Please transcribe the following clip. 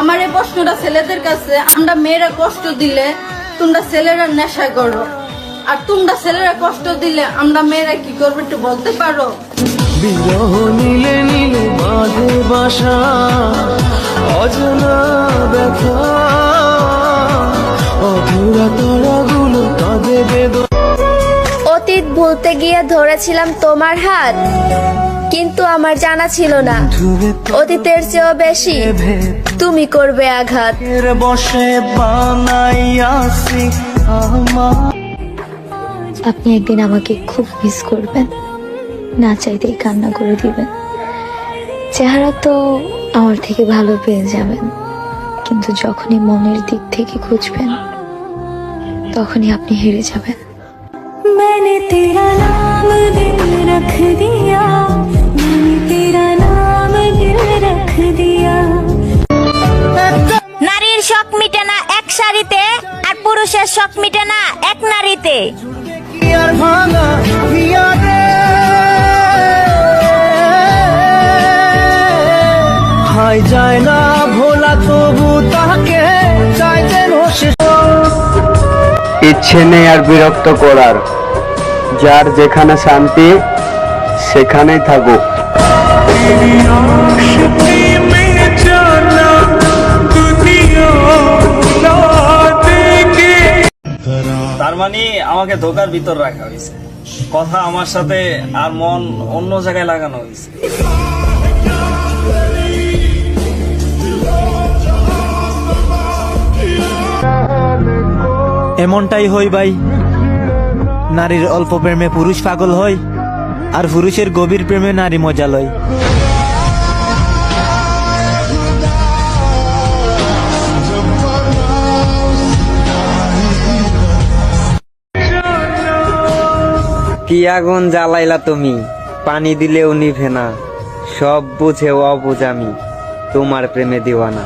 আমার এই প্রশ্নটা ছেলেদের কাছে, আমরা মেয়েরা কষ্ট দিলে তোমরা ছেলেরা নেশা করো, আর তোমরা ছেলেরা কষ্ট দিলে আমরা মেয়েরা কি করবো একটু বলতে পারো? বিরহ নীলে নীলে বাঁধে বাসা, অজানা ব্যথা, অধুরা তারাগুলো কাঁদে বেদনা। অতীত ভুলতে গিয়ে ধরেছিলাম তোমার হাত, কিন্তু আমার জানা ছিল না অতীতের চেয়েও বেশি তুমি করবে আঘাত। বসে বানাইয়াছি আমার। আপনি একদিন আমাকে খুব মিস করবেন, না চাইতেই কান্না করে দিবেন। চেহারা তো আমার থেকে ভালো পেয়ে যাবেন, কিন্তু যখনই মনের দিক থেকে খুঁজবেন তখনই আপনি হেরে যাবেন। मैंने तेरा नाम दिल रख दिया, मैंने तेरा नाम दिल रख दिया। নারীর শখ মিটে না এক শাড়িতে, আর পুরুষের শখ মিটে না এক নারীতে। আর ভাঙা পিয়া রে, হাই যায় না ভোলা তবু তাকে চাইতেন হোসে। ইচ্ছে নেই আর বিরক্ত করার, যার যেখানে শান্তি সেখানেই থাকুক। তার মানে আমাকে ধোকার ভিতর রাখা হয়েছে, কথা আমার সাথে আর মন অন্য জায়গায় লাগানো হয়েছে। এমনটাই হই ভাই, নারীর অল্প প্রেমে পুরুষ পাগল হয়, আর পুরুষের গভীর প্রেমে নারী মজা লয়। কি আগুন জ্বালাইলা তুমি, পানি দিলেও নিভে না, সব বুঝে অবুঝ আমি, তোমার প্রেমে দিওয়ানা।